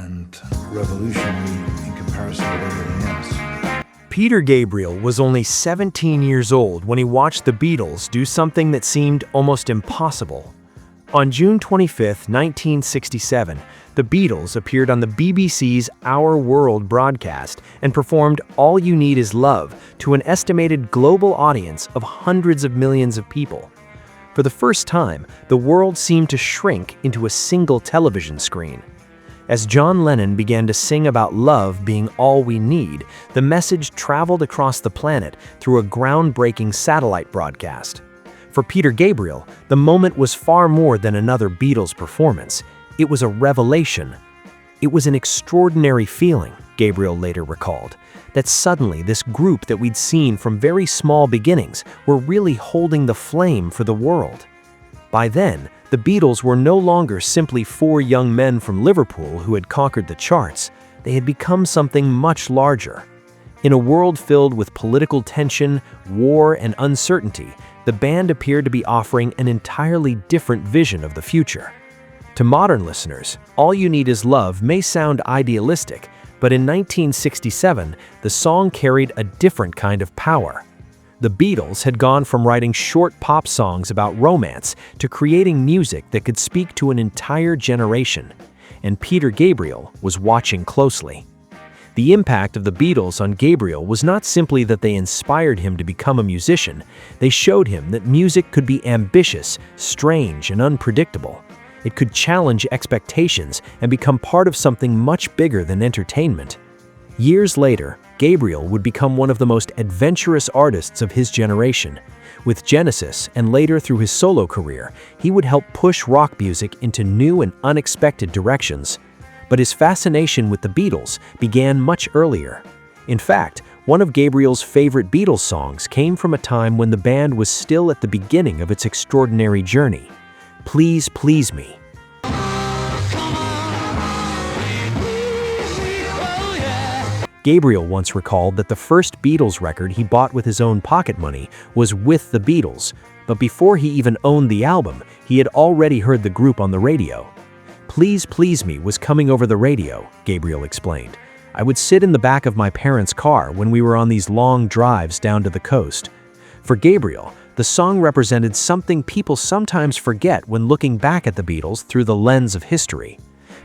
and revolutionary in comparison with everything else. Peter Gabriel was only 17 years old when he watched the Beatles do something that seemed almost impossible. On June 25, 1967, the Beatles appeared on the BBC's Our World broadcast and performed All You Need Is Love to an estimated global audience of hundreds of millions of people. For the first time, the world seemed to shrink into a single television screen. As John Lennon began to sing about love being all we need, the message traveled across the planet through a groundbreaking satellite broadcast. For Peter Gabriel, the moment was far more than another Beatles performance. It was a revelation. It was an extraordinary feeling, Gabriel later recalled, that suddenly this group that we'd seen from very small beginnings were really holding the flame for the world. By then, the Beatles were no longer simply four young men from Liverpool who had conquered the charts. They had become something much larger. In a world filled with political tension, war, and uncertainty, the band appeared to be offering an entirely different vision of the future. To modern listeners, All You Need Is Love may sound idealistic, but in 1967, the song carried a different kind of power. The Beatles had gone from writing short pop songs about romance to creating music that could speak to an entire generation, and Peter Gabriel was watching closely. The impact of the Beatles on Gabriel was not simply that they inspired him to become a musician, they showed him that music could be ambitious, strange, and unpredictable. It could challenge expectations and become part of something much bigger than entertainment. Years later, Gabriel would become one of the most adventurous artists of his generation. With Genesis and later through his solo career, he would help push rock music into new and unexpected directions. But his fascination with the Beatles began much earlier. In fact, one of Gabriel's favorite Beatles songs came from a time when the band was still at the beginning of its extraordinary journey. Please Please Me. Gabriel once recalled that the first Beatles record he bought with his own pocket money was With the Beatles, but before he even owned the album, he had already heard the group on the radio. Please Please Me was coming over the radio, Gabriel explained. I would sit in the back of my parents' car when we were on these long drives down to the coast. For Gabriel, the song represented something people sometimes forget when looking back at the Beatles through the lens of history.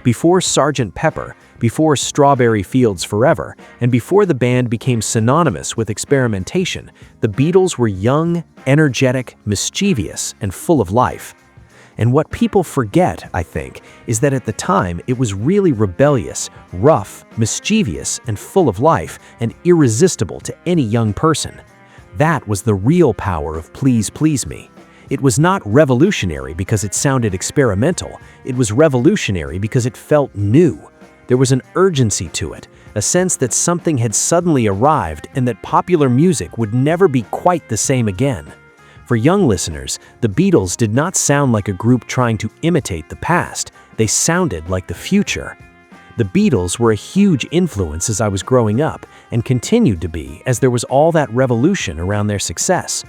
Before Sgt. Pepper, before Strawberry Fields Forever, and before the band became synonymous with experimentation, the Beatles were young, energetic, mischievous, and full of life. And what people forget, I think, is that at the time it was really rebellious, rough, mischievous, and full of life, and irresistible to any young person. That was the real power of Please Please Me. It was not revolutionary because it sounded experimental. It was revolutionary because it felt new. There was an urgency to it, a sense that something had suddenly arrived and that popular music would never be quite the same again. For young listeners, the Beatles did not sound like a group trying to imitate the past. They sounded like the future. The Beatles were a huge influence as I was growing up and continued to be as there was all that revolution around their success.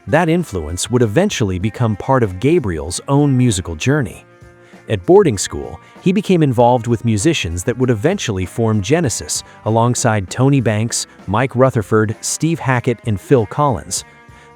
That influence would eventually become part of Gabriel's own musical journey. At boarding school, he became involved with musicians that would eventually form Genesis alongside Tony Banks, Mike Rutherford, Steve Hackett, and Phil Collins.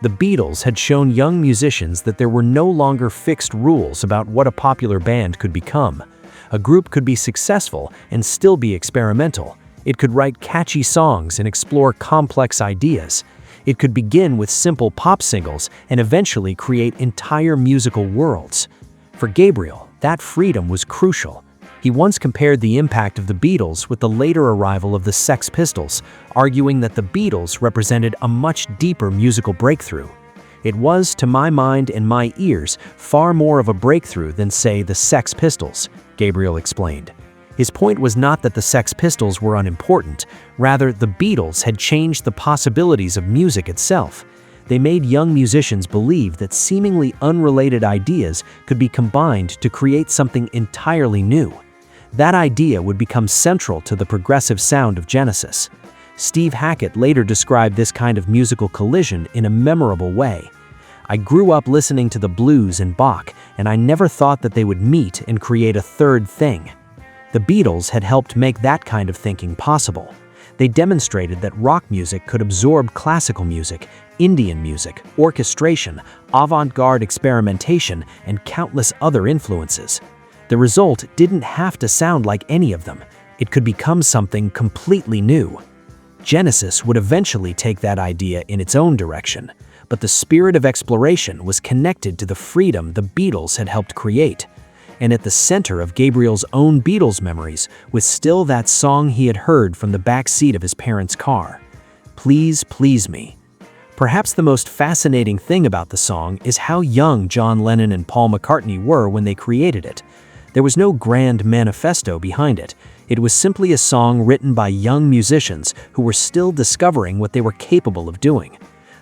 The Beatles had shown young musicians that there were no longer fixed rules about what a popular band could become. A group could be successful and still be experimental. It could write catchy songs and explore complex ideas. It could begin with simple pop singles and eventually create entire musical worlds. For Gabriel, that freedom was crucial. He once compared the impact of the Beatles with the later arrival of the Sex Pistols, arguing that the Beatles represented a much deeper musical breakthrough. It was, to my mind and my ears, far more of a breakthrough than, say, the Sex Pistols, Gabriel explained. His point was not that the Sex Pistols were unimportant, rather the Beatles had changed the possibilities of music itself. They made young musicians believe that seemingly unrelated ideas could be combined to create something entirely new. That idea would become central to the progressive sound of Genesis. Steve Hackett later described this kind of musical collision in a memorable way. I grew up listening to the blues and Bach, and I never thought that they would meet and create a third thing. The Beatles had helped make that kind of thinking possible. They demonstrated that rock music could absorb classical music, Indian music, orchestration, avant-garde experimentation, and countless other influences. The result didn't have to sound like any of them. It could become something completely new. Genesis would eventually take that idea in its own direction, but the spirit of exploration was connected to the freedom the Beatles had helped create. And at the center of Gabriel's own Beatles memories was still that song he had heard from the back seat of his parents' car, "Please Please Me." Perhaps the most fascinating thing about the song is how young John Lennon and Paul McCartney were when they created it. There was no grand manifesto behind it. It was simply a song written by young musicians who were still discovering what they were capable of doing.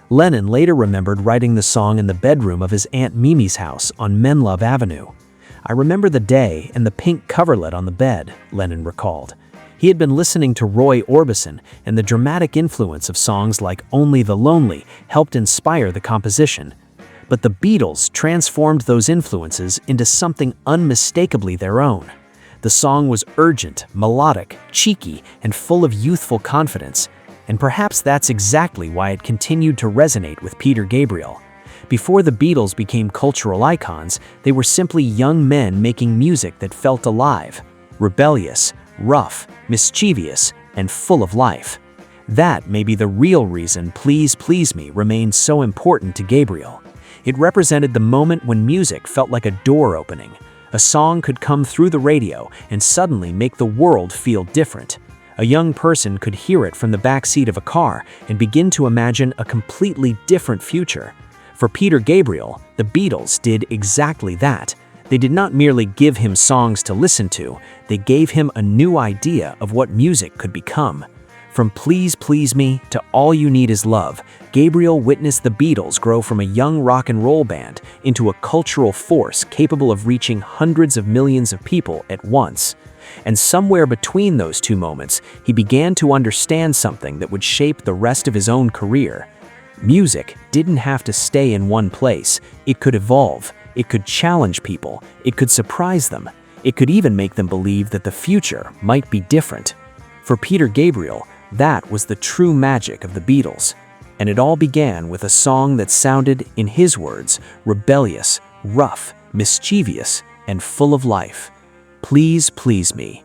Lennon later remembered writing the song in the bedroom of his Aunt Mimi's house on Menlove Avenue. "I remember the day and the pink coverlet on the bed," Lennon recalled. He had been listening to Roy Orbison, and the dramatic influence of songs like Only the Lonely helped inspire the composition. But the Beatles transformed those influences into something unmistakably their own. The song was urgent, melodic, cheeky, and full of youthful confidence, and perhaps that's exactly why it continued to resonate with Peter Gabriel. Before the Beatles became cultural icons, they were simply young men making music that felt alive, rebellious, rough, mischievous, and full of life. That may be the real reason Please Please Me remained so important to Gabriel. It represented the moment when music felt like a door opening. A song could come through the radio and suddenly make the world feel different. A young person could hear it from the back seat of a car and begin to imagine a completely different future. For Peter Gabriel, the Beatles did exactly that. They did not merely give him songs to listen to, they gave him a new idea of what music could become. From Please Please Me to All You Need Is Love, Gabriel witnessed the Beatles grow from a young rock and roll band into a cultural force capable of reaching hundreds of millions of people at once. And somewhere between those two moments, he began to understand something that would shape the rest of his own career. Music didn't have to stay in one place. It could evolve. It could challenge people. It could surprise them. It could even make them believe that the future might be different. For Peter Gabriel, that was the true magic of the Beatles. And it all began with a song that sounded, in his words, rebellious, rough, mischievous, and full of life. Please Please Me.